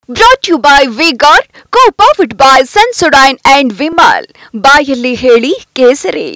Brought to you by V-Guard, co-powered by Sensodyne and Vimal. ಬಾಯಲ್ಲಿ ಹೇಳಿ ಕೇಸರಿ.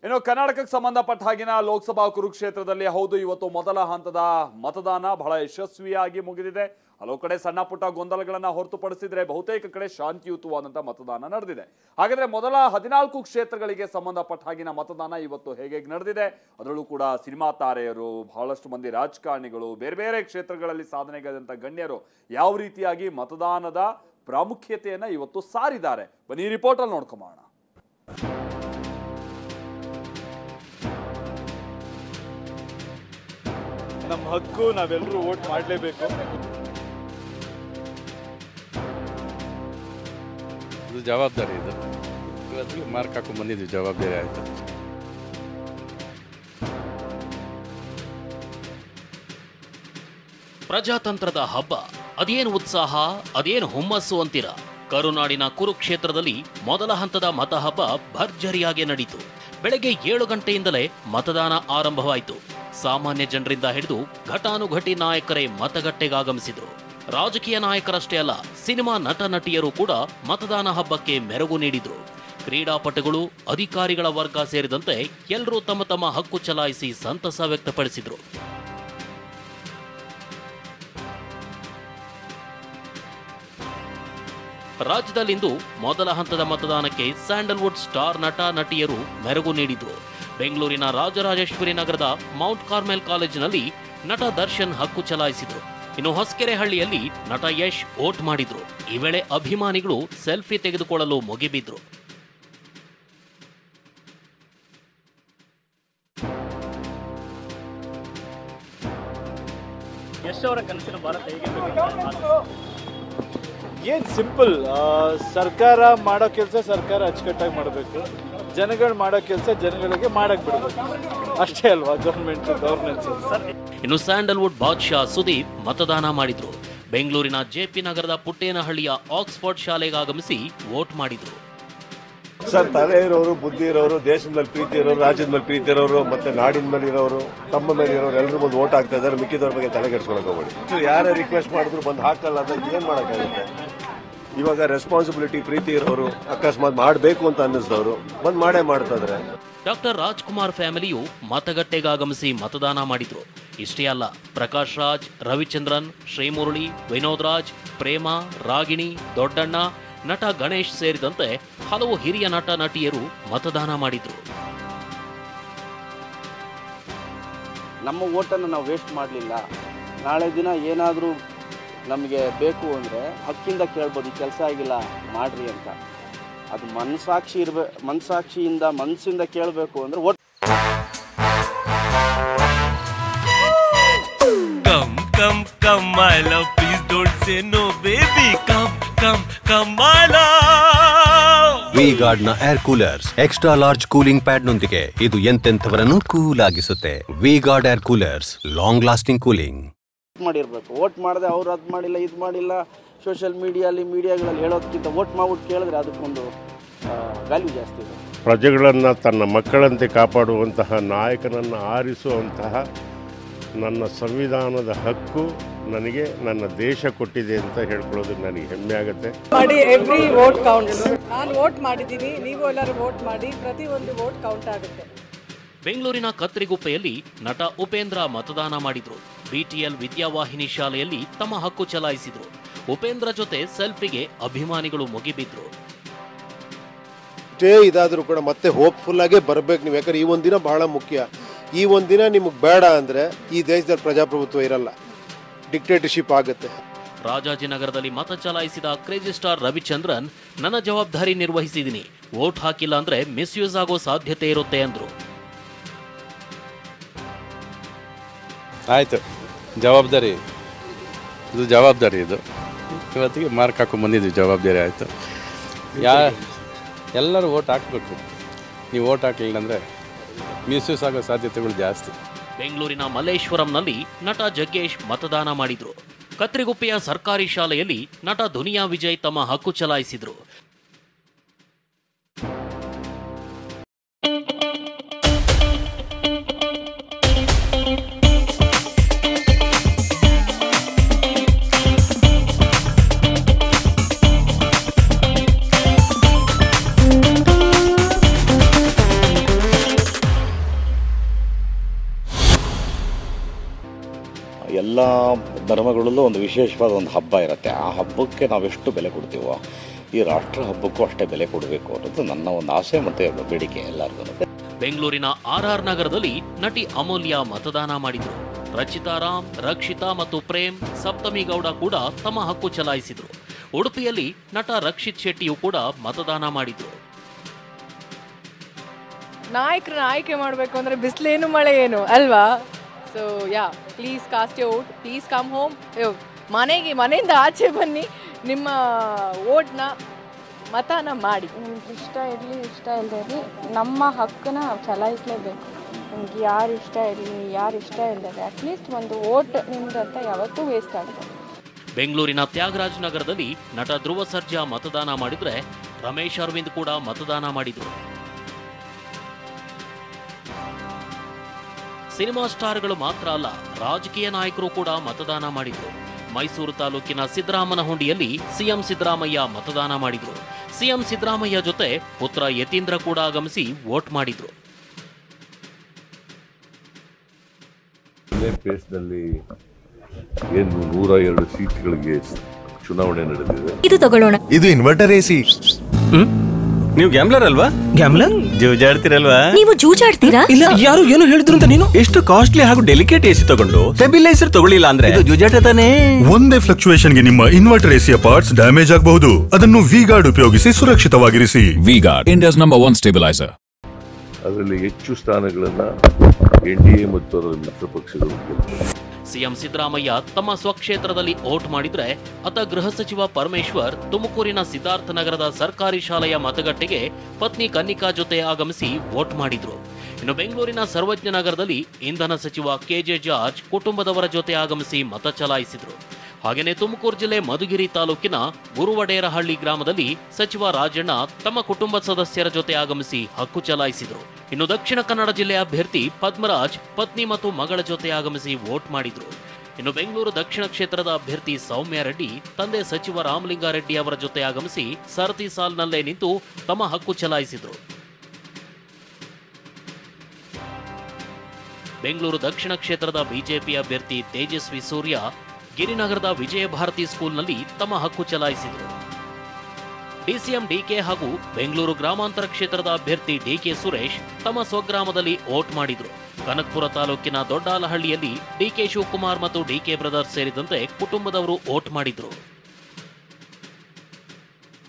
ಇನ್ನು ಕರ್ನಾಟಕಕ್ಕೆ ಸಂಬಂಧಪಟ್ಟ ಹಾಗಿನ ಲೋಕಸಭಾ ಕುರುಕ್ಷೇತ್ರದಲ್ಲಿ ಹೌದು ಇವತ್ತು ಮೊದಲ ಹಂತದ ಮತದಾನ ಬಹಳ ಯಶಸ್ವಿಯಾಗಿ ಮುಗಿದಿದೆ. ಹಲವು ಕಡೆ ಸಣ್ಣ ಪುಟ್ಟ ಗೊಂದಲಗಳನ್ನು ಹೊರತುಪಡಿಸಿದ್ರೆ ಬಹುತೇಕ ಕಡೆ ಶಾಂತಿಯುತವಾದಂಥ ಮತದಾನ ನಡೆದಿದೆ. ಹಾಗಾದ್ರೆ ಮೊದಲ 14 ಕ್ಷೇತ್ರಗಳಿಗೆ ಸಂಬಂಧಪಟ್ಟ ಹಾಗಿನ ಮತದಾನ ಇವತ್ತು ಹೇಗೆ ನಡೆದಿದೆ, ಅದರಲ್ಲೂ ಕೂಡ ಸಿನಿಮಾ ತಾರೆಯರು, ಬಹಳಷ್ಟು ಮಂದಿ ರಾಜಕಾರಣಿಗಳು, ಬೇರೆ ಬೇರೆ ಕ್ಷೇತ್ರಗಳಲ್ಲಿ ಸಾಧನೆಗೈದಂಥ ಗಣ್ಯರು ಯಾವ ರೀತಿಯಾಗಿ ಮತದಾನದ ಪ್ರಾಮುಖ್ಯತೆಯನ್ನು ಇವತ್ತು ಸಾರಿದ್ದಾರೆ, ಬನ್ನಿ ಈ ರಿಪೋರ್ಟಲ್ಲಿ ನೋಡ್ಕೊಂಬೋಣ. ನಮ್ಮ ಹಕ್ಕು, ನಾವೆಲ್ಲರೂ ವೋಟ್ ಮಾಡಲೇಬೇಕು. ಇದು ಜವಾಬ್ದಾರಿ. ಇದು ಇವತ್ತು ಮಾರ್ಕ್ ಹಾಕೊಂಡು ಬಂದಿದ್ವಿ, ಜವಾಬ್ದಾರಿ ಆಯಿತು. ಪ್ರಜಾತಂತ್ರದ ಹಬ್ಬ, ಅದೇನು ಉತ್ಸಾಹ, ಅದೇನು ಹುಮ್ಮಸ್ಸು ಅಂತೀರ. ಕರುನಾಡಿನ ಕುರುಕ್ಷೇತ್ರದಲ್ಲಿ ಮೊದಲ ಹಂತದ ಮತ ಹಬ್ಬ ಭರ್ಜರಿಯಾಗಿ ನಡೆಯಿತು. ಬೆಳಗ್ಗೆ 7 ಗಂಟೆಯಿಂದಲೇ ಮತದಾನ ಆರಂಭವಾಯಿತು. ಸಾಮಾನ್ಯ ಜನರಿಂದ ಹಿಡಿದು ಘಟಾನುಘಟಿ ನಾಯಕರೇ ಮತಗಟ್ಟೆಗಾಗಮಿಸಿದ್ರು. ರಾಜಕೀಯ ನಾಯಕರಷ್ಟೇ ಅಲ್ಲ, ಸಿನಿಮಾ ನಟ ನಟಿಯರು ಕೂಡ ಮತದಾನ ಹಬ್ಬಕ್ಕೆ ಮೆರುಗು ನೀಡಿದ್ರು. ಕ್ರೀಡಾಪಟುಗಳು, ಅಧಿಕಾರಿಗಳ ವರ್ಗ ಸೇರಿದಂತೆ ಎಲ್ಲರೂ ತಮ್ಮ ತಮ್ಮ ಹಕ್ಕು ಚಲಾಯಿಸಿ ಸಂತಸ ವ್ಯಕ್ತಪಡಿಸಿದ್ರು. ರಾಜ್ಯದಲ್ಲಿಂದು ಮೊದಲ ಹಂತದ ಮತದಾನಕ್ಕೆ ಸ್ಯಾಂಡಲ್ವುಡ್ ಸ್ಟಾರ್ ನಟ ನಟಿಯರು ಮೆರುಗು ನೀಡಿದ್ರು. ಬೆಂಗಳೂರಿನ ರಾಜರಾಜೇಶ್ವರಿ ನಗರದ ಮೌಂಟ್ ಕಾರ್ಮೆಲ್ ಕಾಲೇಜಿನಲ್ಲಿ ನಟ ದರ್ಶನ್ ಹಕ್ಕು ಚಲಾಯಿಸಿದ್ರು. ಇನ್ನು ಹೊಸಕೆರೆಹಳ್ಳಿಯಲ್ಲಿ ನಟ ಯಶ್ ವೋಟ್ ಮಾಡಿದ್ರು. ಈ ವೇಳೆ ಅಭಿಮಾನಿಗಳು ಸೆಲ್ಫಿ ತೆಗೆದುಕೊಳ್ಳಲು ಮುಗಿಬಿದ್ರು. ಯಶ್ ಅವರ ಕನಸಿನ ಭಾರತ ಹೇಗೆ ಏನು ಸಿಂಪಲ್, ಸರ್ಕಾರ ಮಾಡೋ ಕೆಲಸ ಸರ್ಕಾರ ಅಚ್ಚುಕಟ್ಟಾಗಿ ಮಾಡಬೇಕು, ಜನಗಳು ಮಾಡೋ ಕೆಲಸ ಜನಗಳಿಗೆ ಮಾಡಕ್ ಬಿಡಬೇಕು, ಅಷ್ಟೇ ಅಲ್ವಾ ಗವರ್ನೆನ್ಸ್. ಇನ್ನು ಸ್ಯಾಂಡಲ್ವುಡ್ ಬಾದ್ಶಾ ಸುದೀಪ್ ಮತದಾನ ಮಾಡಿದ್ರು. ಬೆಂಗಳೂರಿನ ಜೆಪಿ ನಗರದ ಪುಟ್ಟೇನಹಳ್ಳಿಯ ಆಕ್ಸ್ಫರ್ಡ್ ಶಾಲೆಗೆ ಆಗಮಿಸಿ ವೋಟ್ ಮಾಡಿದ್ರು. ಸರ್, ತಲೆ ಇರೋರು, ಬುದ್ಧಿ ಇರೋರು, ದೇಶದ ಮೇಲೆ ಪ್ರೀತಿ ಇರೋರು, ರಾಜ್ಯದ ಮೇಲೆ ಪ್ರೀತಿ ಇರೋರು, ಮತ್ತೆ ನಾಡಿನ ಮೇಲೆ ಇರೋರು, ತಮ್ಮ ಮೇಲೆ ಇರೋರು ಎಲ್ಲರೂ ಬಂದು ವೋಟ್ ಹಾಕ್ತಾ ಇದ್ದಾರೆ. ಮಿಕ್ಕಿದವ್ರ ಬಗ್ಗೆ ತಲೆ ಕೆಡಿಸ್ಕೊಳಕ್ ಹೋಗ್ಬೇಡಿ. ಯಾರೇ ರಿಕ್ವೆಸ್ಟ್ ಮಾಡಿದ್ರು ಬಂದು ಹಾಕಲ್ಲ ಅಂದ್ರೆ ಏನ್ ಮಾಡಕ್ಕಾಗುತ್ತೆ? ಇವಾಗ ರೆಸ್ಪಾನ್ಸಿಬಿಲಿಟಿ, ಪ್ರೀತಿ ಇರೋರು, ಅಕಸ್ಮಾತ್ ಮಾಡಬೇಕು ಅಂತ ಅನ್ನಿಸಿದವರು ಬಂದ್ ಮಾಡೇ ಮಾಡ್ತಾ ಇದ್ದಾರೆ. ಡಾಕ್ಟರ್ ರಾಜ್ಕುಮಾರ್ ಫ್ಯಾಮಿಲಿಯು ಮತಗಟ್ಟೆಗಾಗಮಿಸಿ ಮತದಾನ ಮಾಡಿದ್ರು. ಇಷ್ಟೇ ಅಲ್ಲ, ಪ್ರಕಾಶ್ ರಾಜ್, ರವಿಚಂದ್ರನ್, ಶ್ರೀಮುರಳಿ, ವಿನೋದ್ ರಾಜ್, ಪ್ರೇಮ, ರಾಗಿಣಿ, ದೊಡ್ಡಣ್ಣ, ನಟ ಗಣೇಶ್ ಸೇರಿದಂತೆ ಹಲವು ಹಿರಿಯ ನಟ ನಟಿಯರು ಮತದಾನ ಮಾಡಿದ್ರು. ನಮ್ಮ ಓಟನ್ನು ನಾವು ವೇಸ್ಟ್ ಮಾಡಲಿಲ್ಲ. ನಾಳೆ ದಿನ ಏನಾದರೂ ನಮಗೆ ಬೇಕು ಅಂದರೆ ಹಕ್ಕಿಂದ ಕೇಳ್ಬೋದು, ಕೆಲಸ ಆಗಿಲ್ಲ ಮಾಡ್ರಿ ಅಂತ. ಅದು ಮನಸ್ಸಿಂದ ಕೇಳಬೇಕು ಅಂದರೆ vote. Come, come, my love, please don't say no, baby. Come, my love. V-Guard ನ air coolers extra large cooling pad ನೊಂದಿಗೆ ಇದು ಎಂತೆಂಥವರನ್ನು ಕೂಲ್ ಆಗಿಸುತ್ತೆ. V-Guard air coolers, long lasting cooling. ಮಾಡಿರ್ಬೇಕು. ವೋಟ್ ಮಾಡದೆ ಅವ್ರು ಅದು ಮಾಡಿಲ್ಲ, ಇದು ಮಾಡಿಲ್ಲ, ಸೋಷಿಯಲ್ ಮೀಡಿಯಾಗಳಲ್ಲಿ ಹೇಳೋದಕ್ಕಿಂತ ವೋಟ್ ಮಾಡ್ಬಿಟ್ಟು ಕೇಳಿದ್ರೆ ಅದಕ್ಕೊಂದು ವ್ಯಾಲ್ಯೂ ಜಾಸ್ತಿ ಇದೆ. ಪ್ರಜೆಗಳನ್ನು ತನ್ನ ಮಕ್ಕಳಂತೆ ಕಾಪಾಡುವಂತಹ ನಾಯಕನನ್ನು ಆರಿಸುವಂತಹ ನನ್ನ ಸಂವಿಧಾನದ ಹಕ್ಕು ನನಗೆ ನನ್ನ ದೇಶ ಕೊಟ್ಟಿದೆ ಅಂತ ಹೇಳ್ಕೊಳ್ಳೋದಕ್ಕೆ ನನಗೆ ಹೆಮ್ಮೆ ಆಗುತ್ತೆ. Every vote counts. ನಾನು ವೋಟ್ ಮಾಡಿದ್ದೀನಿ, ನೀವು ಎಲ್ಲರೂ ವೋಟ್ ಮಾಡಿ, ಪ್ರತಿಯೊಂದು ವೋಟ್ ಕೌಂಟ್ ಆಗುತ್ತೆ. ಬೆಂಗಳೂರಿನ ಕತ್ರಿಗುಪ್ಪೆಯಲ್ಲಿ ನಟ ಉಪೇಂದ್ರ ಮತದಾನ ಮಾಡಿದ್ರು. ಬಿಟಿಎಲ್ ವಿದ್ಯಾವಾಹಿನಿ ಶಾಲೆಯಲ್ಲಿ ತಮ್ಮ ಹಕ್ಕು ಚಲಾಯಿಸಿದ್ರು. ಉಪೇಂದ್ರ ಜೊತೆ ಸೆಲ್ಫಿಗೆ ಅಭಿಮಾನಿಗಳು ಮುಗಿಬಿದ್ರು. ಇದಾದರೂ ಕೂಡ ಮತ್ತೆ ಹೋಪ್ಫುಲ್ ಆಗೇ ಬರಬೇಕು ನೀವು, ಯಾಕಂದ್ರೆ ಈ ಒಂದಿನ ಬಹಳ ಮುಖ್ಯ. ಈ ಒಂದಿನ ನಿಮಗೆ ಬೇಡ ಅಂದ್ರೆ ಈ ದೇಶದಲ್ಲಿ ಪ್ರಜಾಪ್ರಭುತ್ವ ಇರಲ್ಲ, ಡಿಕ್ಟೇಟರ್ಶಿಪ್ ಆಗುತ್ತೆ. ರಾಜಾಜಿನಗರದಲ್ಲಿ ಮತ ಚಲಾಯಿಸಿದ ಕ್ರೇಜಿ ಸ್ಟಾರ್ ರವಿಚಂದ್ರನ್, ನನ್ನ ಜವಾಬ್ದಾರಿ ನಿರ್ವಹಿಸಿದ್ದೀನಿ, ವೋಟ್ ಹಾಕಿಲ್ಲ ಅಂದ್ರೆ ಮಿಸ್ಯೂಸ್ ಆಗೋ ಸಾಧ್ಯತೆ ಇರುತ್ತೆ ಅಂದ್ರು. ಆಯಿತು, ಜವಾಬ್ದಾರಿ. ಇದು ಜವಾಬ್ದಾರಿ. ಇದು ಇವತ್ತಿಗೆ ಮಾರ್ಕ್ ಹಾಕೊಂಡು ಬಂದಿದ್ವಿ, ಜವಾಬ್ದಾರಿ ಆಯಿತು. ಎಲ್ಲರೂ ವೋಟ್ ಹಾಕಬೇಕು. ನೀವು ವೋಟ್ ಹಾಕಲಿಲ್ಲ ಅಂದರೆ ಮಿಸ್ಯೂಸ್ ಆಗೋ ಸಾಧ್ಯತೆಗಳು ಜಾಸ್ತಿ. ಬೆಂಗಳೂರಿನ ಮಲ್ಲೇಶ್ವರಂನಲ್ಲಿ ನಟ ಜಗ್ಗೇಶ್ ಮತದಾನ ಮಾಡಿದ್ರು. ಕತ್ರಿಗುಪ್ಪೆಯ ಸರ್ಕಾರಿ ಶಾಲೆಯಲ್ಲಿ ನಟ ದುನಿಯಾ ವಿಜಯ್ ತಮ್ಮ ಹಕ್ಕು ಚಲಾಯಿಸಿದ್ರು. ಧರ್ಮಗಳಲ್ಲೂ ಒಂದು ವಿಶೇಷವಾದ ಒಂದು ಹಬ್ಬ ಇರುತ್ತೆ. ಆ ಹಬ್ಬಕ್ಕೆ ನಾವೆಷ್ಟು ಬೆಲೆ ಕೊಡ್ತೀವೋ ಈ ರಾಷ್ಟ್ರ ಹಬ್ಬಕ್ಕೂ ಅಷ್ಟೇ ಬೆಲೆ ಕೊಡಬೇಕು ಅನ್ನೋದು ನನ್ನ ಒಂದು ಆಸೆ ಮತ್ತು ಬೇಡಿಕೆ ಎಲ್ಲರಿಗೂ. ಬೆಂಗಳೂರಿನ RR ನಗರದಲ್ಲಿ ನಟಿ ಅಮೂಲ್ಯ ಮತದಾನ ಮಾಡಿದ್ರು. ರಚಿತಾ ರಾಮ್, ರಕ್ಷಿತಾ ಮತ್ತು ಪ್ರೇಮ್, ಸಪ್ತಮಿ ಗೌಡ ಕೂಡ ತಮ್ಮ ಹಕ್ಕು ಚಲಾಯಿಸಿದ್ರು. ಉಡುಪಿಯಲ್ಲಿ ನಟ ರಕ್ಷಿತ್ ಶೆಟ್ಟಿಯೂ ಕೂಡ ಮತದಾನ ಮಾಡಿದ್ರು. ನಾಯಕರನ್ನ ಆಯ್ಕೆ ಮಾಡಬೇಕು ಅಂದರೆ ಬಿಸಿಲೇನು ಮಳೆ ಏನು ಅಲ್ವಾ? So please cost your vote, please come home. ಮನೆಯಿಂದ ಆಚೆ ಬನ್ನಿ, ನಿಮ್ಮ ವೋಟ್ನ ಮತನ ಮಾಡಿ. ನಿಮ್ಗೆ ಇಷ್ಟ ಇರಲಿ ಇಷ್ಟ ಇಲ್ಲದೆ ಇರಲಿ ನಮ್ಮ ಹಕ್ಕನ್ನ ನಾವು ಚಲಾಯಿಸಲೇಬೇಕು. ನಿಮ್ಗೆ ಯಾರು ಇಷ್ಟ ಇರಲಿ ಯಾರು ಇಷ್ಟ ಇಲ್ಲದೆ ಅಟ್ಲೀಸ್ಟ್ ಒಂದು ವೋಟ್ ನಿಮ್ದಂತ ಯಾವತ್ತೂ ವೇಸ್ಟ್ ಆಗುತ್ತೆ. ಬೆಂಗಳೂರಿನ ತ್ಯಾಗರಾಜ್ ನಗರದಲ್ಲಿ ನಟ ಧ್ರುವ ಸರ್ಜಾ ಮತದಾನ ಮಾಡಿದ್ರೆ ರಮೇಶ್ ಅರವಿಂದ್ ಕೂಡ ಮತದಾನ ಮಾಡಿದ್ರು. ಸಿನಿಮಾ ಸ್ಟಾರ್ಗಳು ಮಾತ್ರ ಅಲ್ಲ, ರಾಜಕೀಯ ನಾಯಕರು ಕೂಡ ಮತದಾನ ಮಾಡಿದ್ರು. ಮೈಸೂರು ತಾಲೂಕಿನ ಸಿದ್ದರಾಮನಹುಂಡಿಯಲ್ಲಿ ಸಿಎಂ ಸಿದ್ದರಾಮಯ್ಯ ಮತದಾನ ಮಾಡಿದ್ರು. ಸಿಎಂ ಸಿದ್ದರಾಮಯ್ಯ ಜೊತೆ ಪುತ್ರ ಯತೀಂದ್ರ ಕೂಡ ಆಗಮಿಸಿ ವೋಟ್ ಮಾಡಿದ್ರು. ಪೇಸ್ನಲ್ಲಿ ಏನು 102 ಸೀಟ್ಗಳಿಗೆ ಚುನಾವಣೆ ನಡೆದಿದೆ. ಇದು ತಗೊಳ್ಳೋಣ. ಇದು ಇನ್ವರ್ಟರ್ AC. ನೀವು ಗ್ಯಾಮ್ಲರ್ ಅಲ್ವಾ? ಗ್ಯಾಮ್ಲರ್ ಜೂಜಾಡ್ತಿರಲ್ವಾ? ನೀವು ಜೂಜಾಡ್ತೀರಾ? ಇಲ್ಲ, ಯಾರು ಏನು ಹೇಳಿದ್ರು ಅಂತ ನೀನು ಎಷ್ಟು ಕಾಸ್ಟ್ಲಿ ಹಾಗೂ ಡೆಲಿಕೇಟ್ AC ತಗೊಂಡು ಸ್ಟೆಬಿಲೈಸರ್ ತಗೊಳ್ಳಿಲ್ಲ ಅಂದ್ರೆ ಇದು ಜೂಜಾಟ ತಾನೇ. ಒಂದೇ ಫ್ಲಕ್ಚುಯೇಷನ್ಗೆ ನಿಮ್ಮ ಇನ್ವರ್ಟರ್ ACಯ ಪಾರ್ಟ್ಸ್ ಡ್ಯಾಮೇಜ್ ಆಗಬಹುದು. ಅದನ್ನು V-Guard ಉಪಯೋಗಿಸಿ ಸುರಕ್ಷಿತವಾಗಿರಿಸಿ. V-Guard, India's #1 stabiliser. ಅದರಲ್ಲಿ ಹೆಚ್ಚು ಸ್ಥಾನಗಳನ್ನ NDA ಮತ್ತು ಅದರ ಮಿತ್ರ ಪಕ್ಷಗಳು ಗೆದ್ದಿವೆ. ಸಿಎಂ ಸಿದ್ದರಾಮಯ್ಯ ತಮ್ಮ ಸ್ವಕ್ಷೇತ್ರದಲ್ಲಿ ವೋಟ್ ಮಾಡಿದ್ರೆ ಅತ ಗೃಹ ಸಚಿವ ಪರಮೇಶ್ವರ್ ತುಮಕೂರಿನ ಸಿದ್ಧಾರ್ಥ ನಗರದ ಸರ್ಕಾರಿ ಶಾಲೆಯ ಮತಗಟ್ಟೆಗೆ ಪತ್ನಿ ಕನ್ನಿಕಾ ಜೊತೆ ಆಗಮಿಸಿ ವೋಟ್ ಮಾಡಿದ್ರು. ಇನ್ನು ಬೆಂಗಳೂರಿನ ಸರ್ವಜ್ಞ ನಗರದಲ್ಲಿ ಇಂಧನ ಸಚಿವ KJ ಜಾರ್ಜ್ ಕುಟುಂಬದವರ ಜೊತೆ ಆಗಮಿಸಿ ಮತ ಚಲಾಯಿಸಿದ್ರು. ಹಾಗೆಯೇ ತುಮಕೂರು ಜಿಲ್ಲೆ ಮಧುಗಿರಿ ತಾಲೂಕಿನ ಗುರುವಡೇರಹಳ್ಳಿ ಗ್ರಾಮದಲ್ಲಿ ಸಚಿವ ರಾಜಣ್ಣ ತಮ್ಮ ಕುಟುಂಬ ಸದಸ್ಯರ ಜೊತೆ ಆಗಮಿಸಿ ಹಕ್ಕು ಚಲಾಯಿಸಿದರು. ಇನ್ನು ದಕ್ಷಿಣ ಕನ್ನಡ ಜಿಲ್ಲೆಯ ಅಭ್ಯರ್ಥಿ ಪದ್ಮರಾಜ್ ಪತ್ನಿ ಮತ್ತು ಮಗಳ ಜೊತೆ ಆಗಮಿಸಿ ವೋಟ್ ಮಾಡಿದ್ರು. ಇನ್ನು ಬೆಂಗಳೂರು ದಕ್ಷಿಣ ಕ್ಷೇತ್ರದ ಅಭ್ಯರ್ಥಿ ಸೌಮ್ಯ ರೆಡ್ಡಿ ತಂದೆ ಸಚಿವ ರಾಮಲಿಂಗಾರೆಡ್ಡಿ ಅವರ ಜೊತೆ ಆಗಮಿಸಿ ಸರತಿ ಸಾಲಿನಲ್ಲೇ ನಿಂತು ತಮ್ಮ ಹಕ್ಕು ಚಲಾಯಿಸಿದರು. ಬೆಂಗಳೂರು ದಕ್ಷಿಣ ಕ್ಷೇತ್ರದ ಬಿಜೆಪಿ ಅಭ್ಯರ್ಥಿ ತೇಜಸ್ವಿ ಸೂರ್ಯ ಗಿರಿನಗರದ ವಿಜಯ ಭಾರತಿ ಸ್ಕೂಲ್ನಲ್ಲಿ ತಮ್ಮ ಹಕ್ಕು ಚಲಾಯಿಸಿದರು. ಡಿಸಿಎಂ DK ಹಾಗೂ ಬೆಂಗಳೂರು ಗ್ರಾಮಾಂತರ ಕ್ಷೇತ್ರದ ಅಭ್ಯರ್ಥಿ DK ಸುರೇಶ್ ತಮ್ಮ ಸ್ವಗ್ರಾಮದಲ್ಲಿ ವೋಟ್ ಮಾಡಿದ್ರು. ಕನಕಪುರ ತಾಲೂಕಿನ ದೊಡ್ಡಾಲಹಳ್ಳಿಯಲ್ಲಿ DK ಶಿವಕುಮಾರ್ ಮತ್ತು DK ಬ್ರದರ್ಸ್ ಸೇರಿದಂತೆ ಕುಟುಂಬದವರು ವೋಟ್ ಮಾಡಿದ್ರು.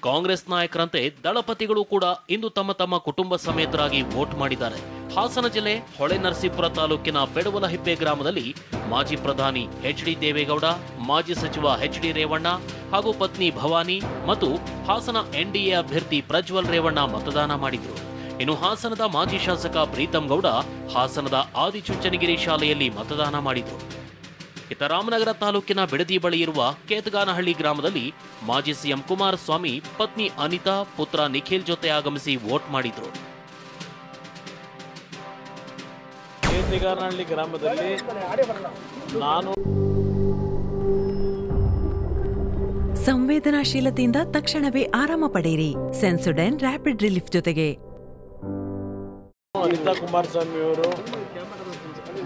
ಕಾಂಗ್ರೆಸ್ ನಾಯಕರಂತೆ ದಳಪತಿಗಳು ಕೂಡ ಇಂದು ತಮ್ಮ ತಮ್ಮ ಕುಟುಂಬ ಸಮೇತರಾಗಿ ವೋಟ್ ಮಾಡಿದ್ದಾರೆ. ಹಾಸನ ಜಿಲ್ಲೆ ಹೊಳೆನರಸೀಪುರ ತಾಲೂಕಿನ ಪೆಡವಲಹಿಪ್ಪೆ ಗ್ರಾಮದಲ್ಲಿ ಮಾಜಿ ಪ್ರಧಾನಿ HD ದೇವೇಗೌಡ, ಮಾಜಿ ಸಚಿವ HD ರೇವಣ್ಣ ಹಾಗೂ ಪತ್ನಿ ಭವಾನಿ ಮತ್ತು ಹಾಸನ NDA ಅಭ್ಯರ್ಥಿ ಪ್ರಜ್ವಲ್ ರೇವಣ್ಣ ಮತದಾನ ಮಾಡಿದ್ರು. ಇನ್ನು ಹಾಸನದ ಮಾಜಿ ಶಾಸಕ ಪ್ರೀತಂ ಗೌಡ ಹಾಸನದ ಆದಿಚುಂಚನಗಿರಿ ಶಾಲೆಯಲ್ಲಿ ಮತದಾನ ಮಾಡಿದ್ರು. ಇತ್ತ ರಾಮನಗರ ತಾಲೂಕಿನ ಬಿಡದಿ ಬಳಿ ಇರುವ ಕೇತಗಾನಹಳ್ಳಿ ಗ್ರಾಮದಲ್ಲಿ ಮಾಜಿ ಸಿಎಂ ಕುಮಾರಸ್ವಾಮಿ ಪತ್ನಿ ಅನಿತಾ, ಪುತ್ರ ನಿಖಿಲ್ ಜೊತೆ ಆಗಮಿಸಿ ವೋಟ್ ಮಾಡಿದ್ರು. ಕೇತಗಾನಹಳ್ಳಿ ಗ್ರಾಮದಲ್ಲಿ ನಾನು ಸಂವೇದನಾಶೀಲತೆಯಿಂದ ತಕ್ಷಣವೇ ಆರಾಮ ಪಡೆಯಿರಿ. ಸೆನ್ಸೊಡೈನ್ ರ್ಯಾಪಿಡ್ ರಿಲೀಫ್ ಜೊತೆಗೆ ಅನಿತಾ ಕುಮಾರಸ್ವಾಮಿ ಅವರು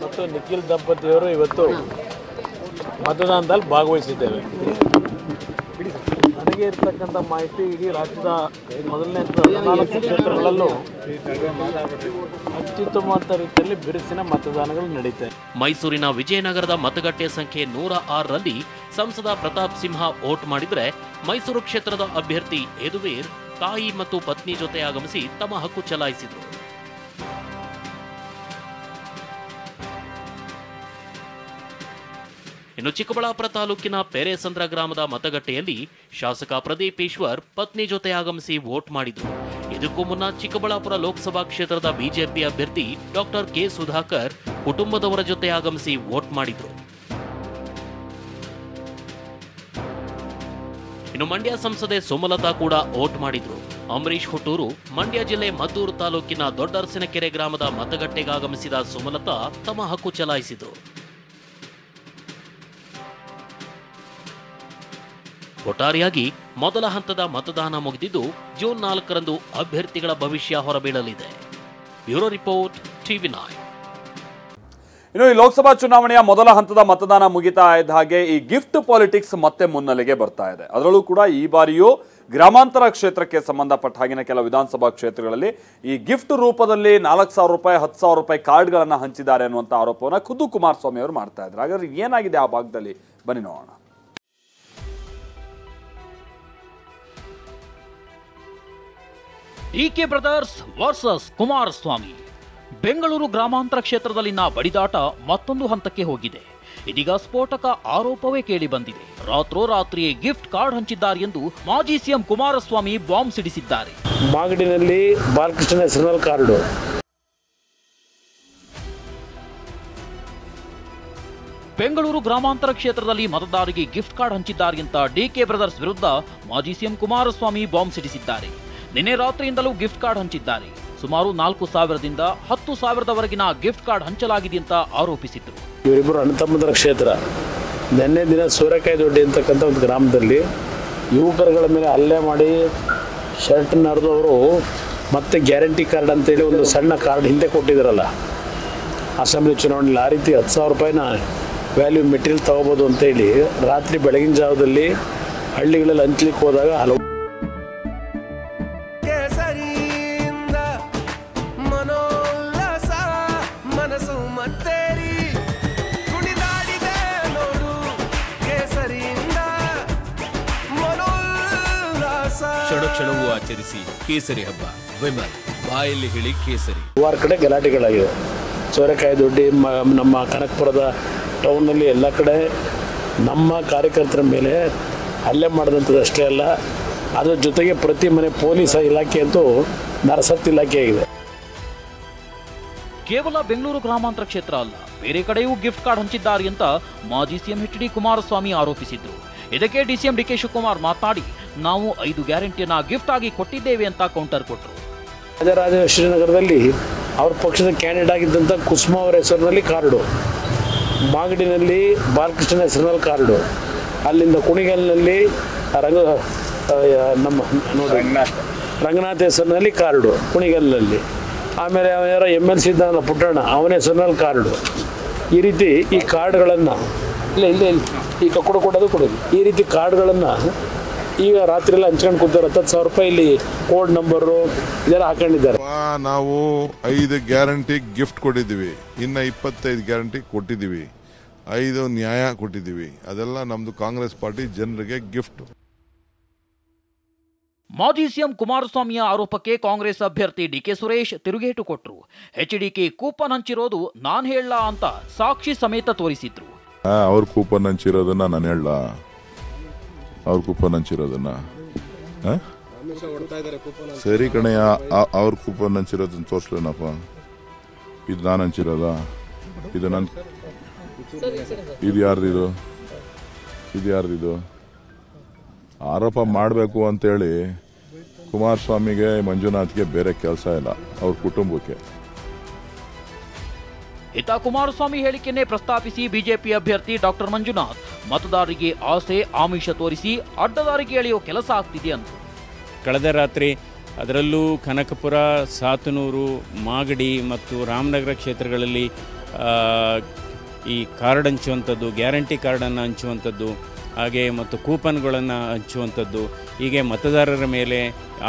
ಮತ್ತು ನಿಖಿಲ್ ದಂಪತಿಯವರು ಇವತ್ತು ಮತದಾನದಲ್ಲಿ ಭಾಗವಹಿಸಿದ್ದೇವೆ. ನನಗೆ ಇರ್ತಕ್ಕಂಥ ಮಾಹಿತಿ ಇಡೀ ರಾಜ್ಯದ ಮೊದಲನೇ 14 ಕ್ಷೇತ್ರಗಳಲ್ಲೂ ಅತ್ಯುತ್ತಮವಾದ ರೀತಿಯಲ್ಲಿ ಬಿರುಸಿನ ಮತದಾನಗಳು ನಡೀತವೆ. ಮೈಸೂರಿನ ವಿಜಯನಗರದ ಮತಗಟ್ಟೆ ಸಂಖ್ಯೆ 106ರಲ್ಲಿ ಸಂಸದ ಪ್ರತಾಪ್ ಸಿಂಹ ವೋಟ್ ಮಾಡಿದ್ರೆ ಮೈಸೂರು ಕ್ಷೇತ್ರದ ಅಭ್ಯರ್ಥಿ ಯದುವೀರ್ ತಾಯಿ ಮತ್ತು ಪತ್ನಿ ಜೊತೆ ಆಗಮಿಸಿ ತಮ್ಮ ಹಕ್ಕು ಚಲಾಯಿಸಿದರು. ಇನ್ನು ಚಿಕ್ಕಬಳ್ಳಾಪುರ ತಾಲೂಕಿನ ಪೇರೆಸಂದ್ರ ಗ್ರಾಮದ ಮತಗಟ್ಟೆಯಲ್ಲಿ ಶಾಸಕ ಪ್ರದೀಪ್ ಈಶ್ವರ್ ಪತ್ನಿ ಜೊತೆ ಆಗಮಿಸಿ ವೋಟ್ ಮಾಡಿದರು. ಇದಕ್ಕೂ ಮುನ್ನ ಚಿಕ್ಕಬಳ್ಳಾಪುರ ಲೋಕಸಭಾ ಕ್ಷೇತ್ರದ ಬಿಜೆಪಿ ಅಭ್ಯರ್ಥಿ ಡಾಕ್ಟರ್ ಕೆ ಸುಧಾಕರ್ ಕುಟುಂಬದವರ ಜೊತೆ ಆಗಮಿಸಿ ವೋಟ್ ಮಾಡಿದರು. ಇನ್ನು ಮಂಡ್ಯ ಸಂಸದೆ ಸುಮಲತಾ ಕೂಡ ವೋಟ್ ಮಾಡಿದ್ರು. ಅಂಬರೀಶ್ ಹುಟ್ಟೂರು ಮಂಡ್ಯ ಜಿಲ್ಲೆ ಮದ್ದೂರು ತಾಲೂಕಿನ ದೊಡ್ಡರಸಿನಕೆರೆ ಗ್ರಾಮದ ಮತಗಟ್ಟೆಗಾಗಮಿಸಿದ ಸುಮಲತಾ ತಮ್ಮ ಹಕ್ಕು ಚಲಾಯಿಸಿದರು. ಒಟ್ಟಾರೆಯಾಗಿ ಮೊದಲ ಹಂತದ ಮತದಾನ ಮುಗಿದಿದ್ದು ಜೂನ್ 4ರಂದು ಅಭ್ಯರ್ಥಿಗಳ ಭವಿಷ್ಯ ಹೊರಬೀಳಲಿದೆ. Bureau report, TV9. ಇನ್ನು ಈ ಲೋಕಸಭಾ ಚುನಾವಣೆಯ ಮೊದಲ ಹಂತದ ಮತದಾನ ಮುಗಿತಾ ಇದ್ದ ಹಾಗೆ ಈ ಗಿಫ್ಟ್ ಪಾಲಿಟಿಕ್ಸ್ ಮತ್ತೆ ಮುನ್ನೆಲೆಗೆ ಬರ್ತಾ ಇದೆ. ಅದರಲ್ಲೂ ಕೂಡ ಈ ಬಾರಿಯೂ ಗ್ರಾಮಾಂತರ ಕ್ಷೇತ್ರಕ್ಕೆ ಸಂಬಂಧಪಟ್ಟ ಹಾಗಿನ ಕೆಲವು ವಿಧಾನಸಭಾ ಕ್ಷೇತ್ರಗಳಲ್ಲಿ ಈ ಗಿಫ್ಟ್ ರೂಪದಲ್ಲಿ 4,000 ರೂಪಾಯಿ 10,000 ರೂಪಾಯಿ ಕಾರ್ಡ್ಗಳನ್ನು ಹಂಚಿದ್ದಾರೆ ಅನ್ನುವಂಥ ಆರೋಪವನ್ನು ಖುದ್ದು ಕುಮಾರಸ್ವಾಮಿ ಅವರು ಮಾಡ್ತಾ ಇದ್ದಾರೆ. ಹಾಗಾದ್ರೆ ಏನಾಗಿದೆ ಆ ಭಾಗದಲ್ಲಿ ಬನ್ನಿ ನೋಡೋಣ. DK brothers versus Kumaraswamy. Bengaluru ಗ್ರಾಮಾಂತರ ಕ್ಷೇತ್ರದಲ್ಲಿನ ಬಡಿದಾಟ ಮತ್ತೊಂದು ಹಂತಕ್ಕೆ ಹೋಗಿದೆ. ಇದೀಗ ಸ್ಫೋಟಕ ಆರೋಪವೇ ಕೇಳಿ ಬಂದಿದೆ. ರಾತ್ರೋರಾತ್ರಿಯೇ ಗಿಫ್ಟ್ ಕಾರ್ಡ್ ಹಂಚಿದ್ದಾರೆ ಎಂದು ಮಾಜಿ ಸಿಎಂ ಕುಮಾರಸ್ವಾಮಿ ಬಾಂಬ್ ಸಿಡಿಸಿದ್ದಾರೆ. ಮಾಗಡಿನಲ್ಲಿ ಬಾಲಕೃಷ್ಣ ಹೆಸರಿನಲ್ಲಿ ಕಾರ್ಡು. ಬೆಂಗಳೂರು ಗ್ರಾಮಾಂತರ ಕ್ಷೇತ್ರದಲ್ಲಿ ಮತದಾರರಿಗೆ ಗಿಫ್ಟ್ ಕಾರ್ಡ್ ಹಂಚಿದ್ದಾರೆ ಅಂತ ಡಿಕೆ ಬ್ರದರ್ಸ್ ವಿರುದ್ಧ ಮಾಜಿ ಸಿಎಂ ಕುಮಾರಸ್ವಾಮಿ ಬಾಂಬ್ ಸಿಡಿಸಿದ್ದಾರೆ. ನಿನ್ನೆ ರಾತ್ರಿಯಿಂದಲೂ ಗಿಫ್ಟ್ ಕಾರ್ಡ್ ಹಂಚಿದ್ದಾರೆ. ಸುಮಾರು 4,000ದಿಂದ 10,000ದವರೆಗಿನ ಗಿಫ್ಟ್ ಕಾರ್ಡ್ ಹಂಚಲಾಗಿದೆ ಅಂತ ಆರೋಪಿಸಿದ್ರು. ಇವರಿಬ್ಬರು ಅಣ್ಣತಮ್ಮಂದರ ಕ್ಷೇತ್ರ. ನಿನ್ನೆ ದಿನ ಸೂರ್ಯಕಾಯಿ ದೊಡ್ಡಿ ಅಂತಕ್ಕಂಥ ಒಂದು ಗ್ರಾಮದಲ್ಲಿ ಯುವಕರುಗಳ ಮೇಲೆ ಹಲ್ಲೆ ಮಾಡಿ ಶರ್ಟನ್ನು ಹರಿದವರು ಮತ್ತೆ ಗ್ಯಾರಂಟಿ ಕಾರ್ಡ್ ಅಂತೇಳಿ ಒಂದು ಸಣ್ಣ ಕಾರ್ಡ್ ಹಿಂದೆ ಕೊಟ್ಟಿದ್ದಾರಲ್ಲ ಅಸೆಂಬ್ಲಿ ಚುನಾವಣೆಯಲ್ಲಿ, ಆ ರೀತಿ 10,000 ರೂಪಾಯಿನ ವ್ಯಾಲ್ಯೂ ಮೆಟೀರಿಯಲ್ ತೊಗೋಬೋದು ಅಂತೇಳಿ ರಾತ್ರಿ ಬೆಳಗಿನ ಜಾವದಲ್ಲಿ ಹಳ್ಳಿಗಳಲ್ಲಿ ಹಂಚ್ಲಿಕ್ಕೆ ಹೋದಾಗ ಹಲವು ಕ್ಷಣವೂ ಆಚರಿಸಿ ಕೇಸರಿ ಹಬ್ಬ ವಿಮಲ್ ಬಾಯಲ್ಲಿ ಹೇಳಿ ಕೇಸರಿ. ಸುಮಾರು ಕಡೆ ಗಲಾಟೆಗಳಾಗಿದೆ. ಸೋರೆಕಾಯಿ ದೊಡ್ಡಿ ನಮ್ಮ ಕನಕಪುರದ ಟೌನ್ನಲ್ಲಿ ಎಲ್ಲ ಕಡೆ ನಮ್ಮ ಕಾರ್ಯಕರ್ತರ ಮೇಲೆ ಹಲ್ಲೆ ಮಾಡಿದಂಥದ್ದು ಅಷ್ಟೇ ಅಲ್ಲ, ಅದರ ಜೊತೆಗೆ ಪ್ರತಿ ಮನೆ ಪೊಲೀಸ್ ಇಲಾಖೆ ಅಂತೂ ನರಸತ್ ಇಲಾಖೆ ಆಗಿದೆ. ಕೇವಲ ಬೆಂಗಳೂರು ಗ್ರಾಮಾಂತರ ಕ್ಷೇತ್ರ ಅಲ್ಲ, ಬೇರೆ ಕಡೆಯೂ ಗಿಫ್ಟ್ ಕಾರ್ಡ್ ಹಂಚಿದ್ದಾರೆ ಅಂತ ಮಾಜಿ ಸಿಎಂ ಎಚ್ ಡಿ ಕುಮಾರಸ್ವಾಮಿ ಆರೋಪಿಸಿದ್ರು. ಇದಕ್ಕೆ ಡಿಸಿಎಂ ಡಿಕೆ ಶಿವಕುಮಾರ್ ಮಾತನಾಡಿ, ನಾವು 5 ಗ್ಯಾರಂಟಿಯನ್ನ ಗಿಫ್ಟ್ ಆಗಿ ಕೊಟ್ಟಿದ್ದೇವೆ ಅಂತ ಕೌಂಟರ್ ಕೊಟ್ಟರು. ರಾಜರಾಜೇಶ್ವರಿ ಅವ್ರ ಪಕ್ಷದ ಕ್ಯಾಂಡಿಡೇಟ್ ಆಗಿದ್ದಂಥ ಕುಸುಮ ಅವರ ಹೆಸರಿನಲ್ಲಿ ಕಾರ್ಡು, ಮಾಗಡಿನಲ್ಲಿ ಬಾಲಕೃಷ್ಣ ಹೆಸರಿನಲ್ಲಿ ಕಾರ್ಡು, ಅಲ್ಲಿಂದ ಕುಣಿಗಲ್ನಲ್ಲಿ ನಮ್ಮ ನೋಡಿ ರಂಗನಾಥ್ ಹೆಸರಿನಲ್ಲಿ ಕಾರ್ಡು ಕುಣಿಗಲ್ನಲ್ಲಿ, ಆಮೇಲೆ ಯಾರ MLC ಇದ್ದಾನಲ್ಲ ಪುಟ್ಟಣ್ಣ ಅವನ ಹೆಸರಿನಲ್ಲಿ ಕಾರ್ಡು. ಈ ರೀತಿ ಈ ಕಾರ್ಡ್ಗಳನ್ನು ಇಲ್ಲ ಈಗ ಕೊಡೋದು ಈ ರೀತಿ ಕಾರ್ಡ್ಗಳನ್ನು ಈಗ ರಾತ್ರಿ ಎಲ್ಲ ಹಂಚ್ಕೊಂಡು ಕೂತಾರೆ. 10,000 ರೂಪಾಯಿ ಇಲ್ಲಿ ಕೋಡ್ ನಂಬರು ಇದೆಲ್ಲ ಹಾಕೊಂಡಿದ್ದಾರೆ. ನಾವು 5 ಗ್ಯಾರಂಟಿ ಗಿಫ್ಟ್ ಕೊಟ್ಟಿದ್ದೀವಿ, ಇನ್ನು 25 ಗ್ಯಾರಂಟಿ ಕೊಟ್ಟಿದ್ದೀವಿ, 5 ನ್ಯಾಯ ಕೊಟ್ಟಿದ್ದೀವಿ. ಅದೆಲ್ಲ ನಮ್ದು ಕಾಂಗ್ರೆಸ್ ಪಾರ್ಟಿ ಜನರಿಗೆ ಗಿಫ್ಟ್. ಮಾಜಿ ಸಿಎಂ ಕುಮಾರಸ್ವಾಮಿಯ ಆರೋಪಕ್ಕೆ ಕಾಂಗ್ರೆಸ್ ಅಭ್ಯರ್ಥಿ ಡಿಕೆ ಸುರೇಶ್ ತಿರುಗೇಟು ಕೊಟ್ಟರು. HDK ಕೂಪನ್ ಹಂಚಿರೋದು ನಾನ್ ಹೇಳಲ್ಲ ಅಂತ ಸಾಕ್ಷಿ ಸಮೇತ ತೋರಿಸಿದ್ರು. ಅವ್ರ ಕೂಪನ್ ಹಂಚಿರೋದನ್ನ ನಾನು ಹೇಳ, ಅವ್ರ ಕೂಪನ್ ಹಂಚಿರೋದನ್ನ ಸರಿ ಕಣಯ್ಯ, ಅವ್ರ ಕೂಪನ್ ಹಂಚಿರೋದನ್ನ ತೋರಿಸ್ಲೇನಪ್ಪ. ಇದು ನಾನು ಹಂಚಿರೋದ? ಇದು ನನ್ ಇದು ಯಾರ್ದಿದು? ಆರೋಪ ಮಾಡಬೇಕು ಅಂತೇಳಿ ಕುಮಾರಸ್ವಾಮಿಗೆ ಮಂಜುನಾಥ್ಗೆ ಬೇರೆ ಕೆಲಸ ಇಲ್ಲ, ಅವ್ರ ಕುಟುಂಬಕ್ಕೆ. ಇತ್ತ ಕುಮಾರಸ್ವಾಮಿ ಹೇಳಿಕೆಯನ್ನೇ ಪ್ರಸ್ತಾಪಿಸಿ ಬಿಜೆಪಿ ಅಭ್ಯರ್ಥಿ ಡಾಕ್ಟರ್ ಮಂಜುನಾಥ್ ಮತದಾರರಿಗೆ ಆಸೆ ಆಮಿಷ ತೋರಿಸಿ ಅಡ್ಡದಾರಿಗೆ ಎಳೆಯೋ ಕೆಲಸ ಆಗ್ತಿದೆ ಅಂತ. ಕಳೆದ ರಾತ್ರಿ ಅದರಲ್ಲೂ ಕನಕಪುರ, ಸಾತನೂರು, ಮಾಗಡಿ ಮತ್ತು ರಾಮನಗರ ಕ್ಷೇತ್ರಗಳಲ್ಲಿ ಈ ಕಾರ್ಡ್ ಹಂಚುವಂಥದ್ದು, ಗ್ಯಾರಂಟಿ ಕಾರ್ಡನ್ನು ಹಂಚುವಂಥದ್ದು, ಹಾಗೆ ಮತ್ತು ಕೂಪನ್ಗಳನ್ನು ಹಂಚುವಂಥದ್ದು, ಹೀಗೆ ಮತದಾರರ ಮೇಲೆ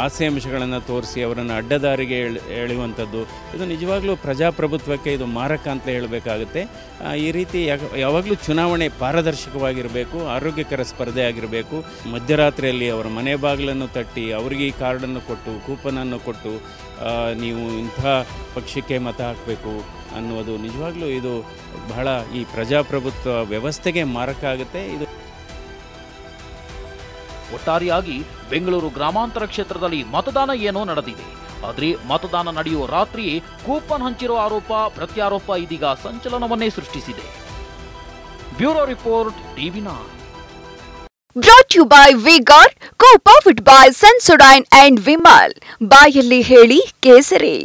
ಆಸೆ ಅಂಶಗಳನ್ನು ತೋರಿಸಿ ಅವರನ್ನು ಅಡ್ಡದಾರಿಗೆ ಎಳೆಯುವಂಥದ್ದು, ಇದು ನಿಜವಾಗ್ಲೂ ಪ್ರಜಾಪ್ರಭುತ್ವಕ್ಕೆ ಇದು ಮಾರಕ ಅಂತ ಹೇಳಬೇಕಾಗುತ್ತೆ. ಈ ರೀತಿ ಯಾವಾಗಲೂ ಚುನಾವಣೆ ಪಾರದರ್ಶಕವಾಗಿರಬೇಕು, ಆರೋಗ್ಯಕರ ಸ್ಪರ್ಧೆ ಆಗಿರಬೇಕು. ಮಧ್ಯರಾತ್ರಿಯಲ್ಲಿ ಅವರ ಮನೆ ಬಾಗಿಲನ್ನು ತಟ್ಟಿ ಅವರಿಗೆ ಈ ಕಾರ್ಡನ್ನು ಕೊಟ್ಟು ಕೂಪನನ್ನು ಕೊಟ್ಟು ನೀವು ಇಂಥ ಪಕ್ಷಕ್ಕೆ ಮತ ಹಾಕಬೇಕು ಅನ್ನುವುದು ನಿಜವಾಗ್ಲೂ ಇದು ಬಹಳ ಈ ಪ್ರಜಾಪ್ರಭುತ್ವ ವ್ಯವಸ್ಥೆಗೆ ಮಾರಕ ಆಗುತ್ತೆ. ಇದು ಒಟ್ಟಾರೆಯಾಗಿ ಬೆಂಗಳೂರು ಗ್ರಾಮಾಂತರ ಕ್ಷೇತ್ರದಲ್ಲಿ ಮತದಾನ ಏನೋ ನಡೆದಿದೆ, ಆದರೆ ಮತದಾನ ನಡೆಯುವ ರಾತ್ರಿಯೇ ಕೂಪನ್ ಹಂಚಿರೋ ಆರೋಪ ಪ್ರತ್ಯಾರೋಪ ಇದೀಗ ಸಂಚಲನವನ್ನೇ ಸೃಷ್ಟಿಸಿದೆ. Bureau report TV nine. Brought to you by V-Guard, co-powered by Sensodyne and Vimal. ಬಾಯಲ್ಲಿ ಹೇಳಿ ಕೇಸರಿ.